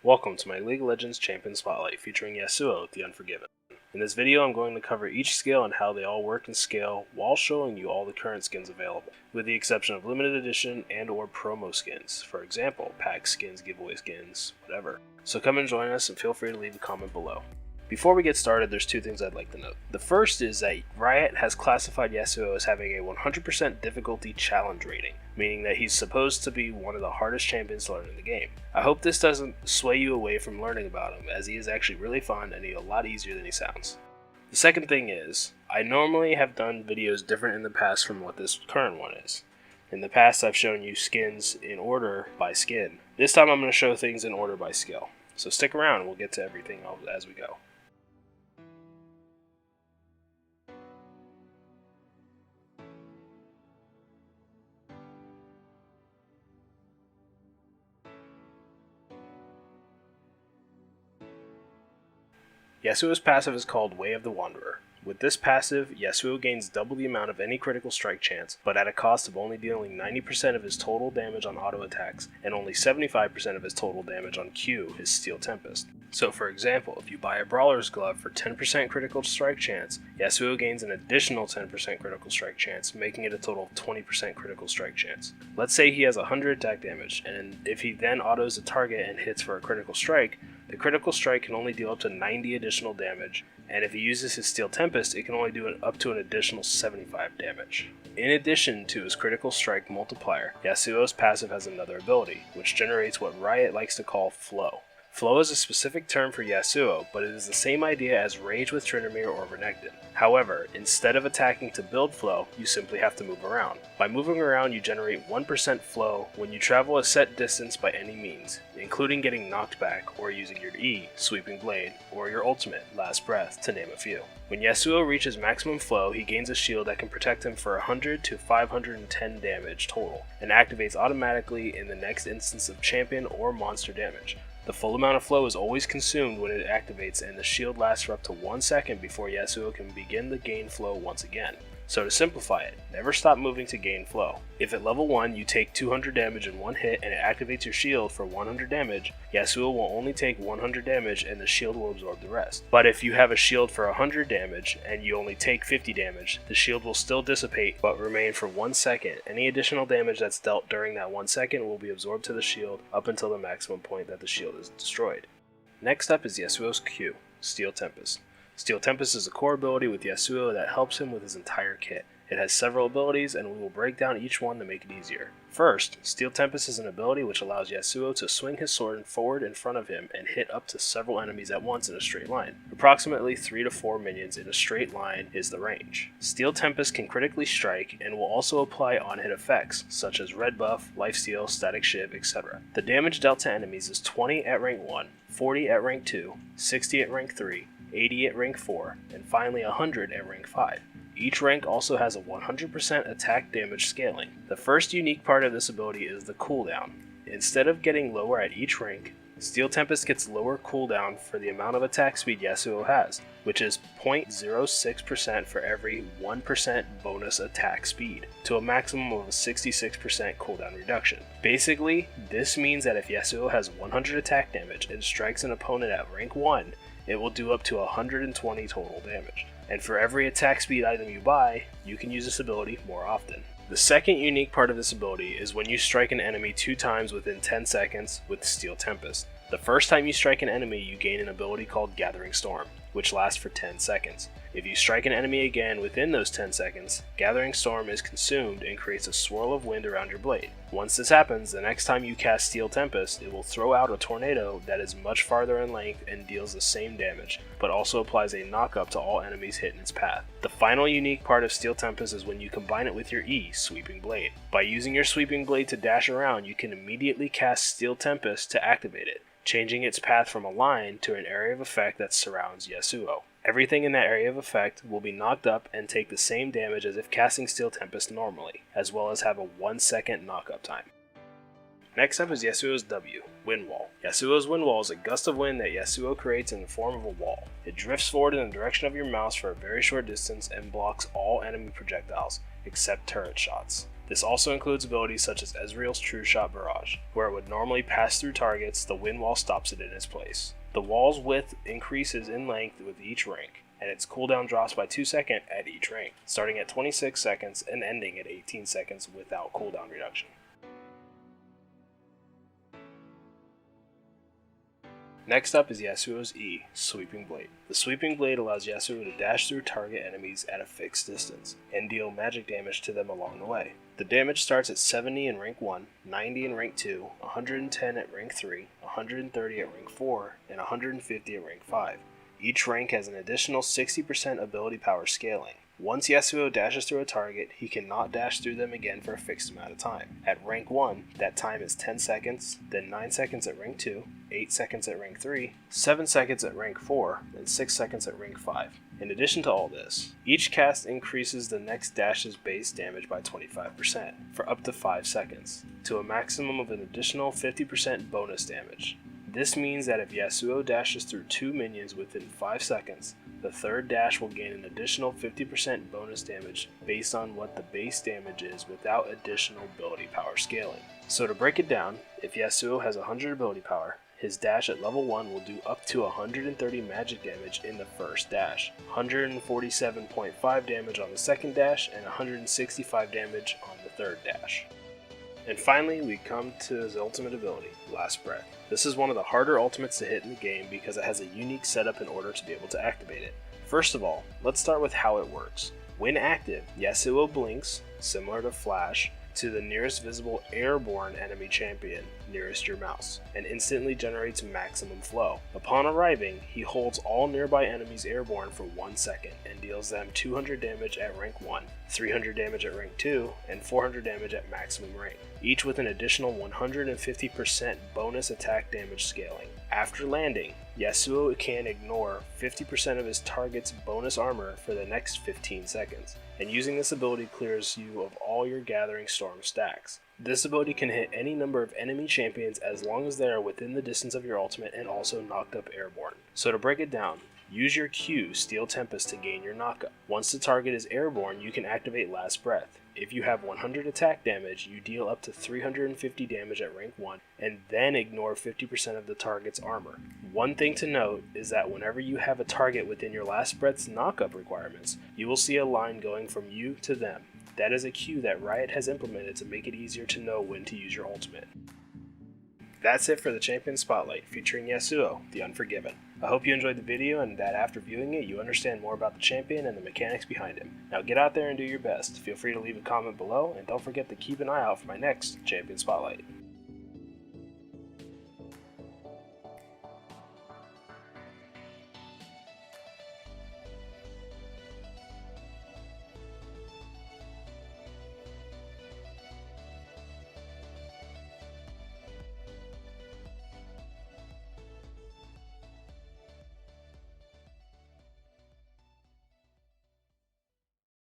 Welcome to my League of Legends Champion Spotlight featuring Yasuo, the Unforgiven. In this video I'm going to cover each skill and how they all work and scale while showing you all the current skins available, with the exception of limited edition and or promo skins, for example, pack skins, giveaway skins, whatever. So come and join us and feel free to leave a comment below. Before we get started, there's two things I'd like to note. The first is that Riot has classified Yasuo as having a 100% difficulty challenge rating, meaning that he's supposed to be one of the hardest champions to learn in the game. I hope this doesn't sway you away from learning about him, as he is actually really fun and he's a lot easier than he sounds. The second thing is, I normally have done videos different in the past from what this current one is. In the past I've shown you skins in order by skin. This time I'm going to show things in order by skill. So stick around and we'll get to everything as we go. Yasuo's passive is called Way of the Wanderer. With this passive, Yasuo gains double the amount of any critical strike chance, but at a cost of only dealing 90% of his total damage on auto attacks, and only 75% of his total damage on Q, his Steel Tempest. So for example, if you buy a Brawler's Glove for 10% critical strike chance, Yasuo gains an additional 10% critical strike chance, making it a total of 20% critical strike chance. Let's say he has 100 attack damage, and if he then autos a target and hits for a critical strike, the critical strike can only deal up to 90 additional damage, and if he uses his Steel Tempest, it can only do up to an additional 75 damage. In addition to his critical strike multiplier, Yasuo's passive has another ability, which generates what Riot likes to call flow. Flow is a specific term for Yasuo, but it is the same idea as Rage with Tryndamere or Renekton. However, instead of attacking to build flow, you simply have to move around. By moving around, you generate 1% flow when you travel a set distance by any means, including getting knocked back or using your E, Sweeping Blade, or your ultimate, Last Breath, to name a few. When Yasuo reaches maximum flow, he gains a shield that can protect him for 100 to 510 damage total, and activates automatically in the next instance of champion or monster damage. The full amount of flow is always consumed when it activates, and the shield lasts for up to 1 second before Yasuo can begin the gain flow once again. So to simplify it, never stop moving to gain flow. If at level 1 you take 200 damage in one hit and it activates your shield for 100 damage, Yasuo will only take 100 damage and the shield will absorb the rest. But if you have a shield for 100 damage and you only take 50 damage, the shield will still dissipate but remain for 1 second. Any additional damage that's dealt during that 1 second will be absorbed to the shield up until the maximum point that the shield is destroyed. Next up is Yasuo's Q, Steel Tempest. Steel Tempest is a core ability with Yasuo that helps him with his entire kit. It has several abilities, and we will break down each one to make it easier. First, Steel Tempest is an ability which allows Yasuo to swing his sword forward in front of him and hit up to several enemies at once in a straight line. Approximately 3 to 4 minions in a straight line is the range. Steel Tempest can critically strike and will also apply on-hit effects, such as red buff, lifesteal, static shiv, etc. The damage dealt to enemies is 20 at rank 1, 40 at rank 2, 60 at rank 3, 80 at rank 4, and finally 100 at rank 5. Each rank also has a 100% attack damage scaling. The first unique part of this ability is the cooldown. Instead of getting lower at each rank, Steel Tempest gets lower cooldown for the amount of attack speed Yasuo has, which is 0.06% for every 1% bonus attack speed, to a maximum of a 66% cooldown reduction. Basically, this means that if Yasuo has 100 attack damage and strikes an opponent at rank 1, it will do up to 120 total damage. And for every attack speed item you buy, you can use this ability more often. The second unique part of this ability is when you strike an enemy 2 times within 10 seconds with Steel Tempest. The first time you strike an enemy, you gain an ability called Gathering Storm, which lasts for 10 seconds. If you strike an enemy again within those 10 seconds, Gathering Storm is consumed and creates a swirl of wind around your blade. Once this happens, the next time you cast Steel Tempest, it will throw out a tornado that is much farther in length and deals the same damage, but also applies a knock-up to all enemies hit in its path. The final unique part of Steel Tempest is when you combine it with your E, Sweeping Blade. By using your Sweeping Blade to dash around, you can immediately cast Steel Tempest to activate it, changing its path from a line to an area of effect that surrounds Yasuo. Everything in that area of effect will be knocked up and take the same damage as if casting Steel Tempest normally, as well as have a 1 second knock-up time. Next up is Yasuo's W, Wind Wall. Yasuo's Wind Wall is a gust of wind that Yasuo creates in the form of a wall. It drifts forward in the direction of your mouse for a very short distance and blocks all enemy projectiles, except turret shots. This also includes abilities such as Ezreal's True Shot Barrage. Where it would normally pass through targets, the wind wall stops it in its place. The wall's width increases in length with each rank, and its cooldown drops by 2 seconds at each rank, starting at 26 seconds and ending at 18 seconds without cooldown reduction. Next up is Yasuo's E, Sweeping Blade. The Sweeping Blade allows Yasuo to dash through target enemies at a fixed distance, and deal magic damage to them along the way. The damage starts at 70 in rank 1, 90 in rank 2, 110 at rank 3, 130 at rank 4, and 150 at rank 5. Each rank has an additional 60% ability power scaling. Once Yasuo dashes through a target, he cannot dash through them again for a fixed amount of time. At rank 1, that time is 10 seconds, then 9 seconds at rank 2, 8 seconds at rank 3, 7 seconds at rank 4, and 6 seconds at rank 5. In addition to all this, each cast increases the next dash's base damage by 25% for up to 5 seconds, to a maximum of an additional 50% bonus damage. This means that if Yasuo dashes through 2 minions within 5 seconds, the third dash will gain an additional 50% bonus damage based on what the base damage is without additional ability power scaling. So to break it down, if Yasuo has 100 ability power, his dash at level 1 will do up to 130 magic damage in the first dash, 147.5 damage on the second dash, and 165 damage on the third dash. And finally, we come to his ultimate ability, Last Breath. This is one of the harder ultimates to hit in the game because it has a unique setup in order to be able to activate it. First of all, let's start with how it works. When active, Yasuo blinks, similar to Flash, to the nearest visible airborne enemy champion nearest your mouse, and instantly generates maximum flow. Upon arriving, he holds all nearby enemies airborne for 1 second and deals them 200 damage at rank 1, 300 damage at rank 2, and 400 damage at maximum rank, each with an additional 150% bonus attack damage scaling. After landing, Yasuo can ignore 50% of his target's bonus armor for the next 15 seconds, and using this ability clears you of all your Gathering Storm stacks. This ability can hit any number of enemy champions as long as they are within the distance of your ultimate and also knocked up airborne. So to break it down, use your Q, Steel Tempest, to gain your knockup. Once the target is airborne, you can activate Last Breath. If you have 100 attack damage, you deal up to 350 damage at rank 1, and then ignore 50% of the target's armor. One thing to note is that whenever you have a target within your Last Breath's knockup requirements, you will see a line going from you to them. That is a cue that Riot has implemented to make it easier to know when to use your ultimate. That's it for the Champion Spotlight featuring Yasuo, the Unforgiven. I hope you enjoyed the video and that after viewing it you understand more about the champion and the mechanics behind him. Now get out there and do your best. Feel free to leave a comment below and don't forget to keep an eye out for my next Champion Spotlight.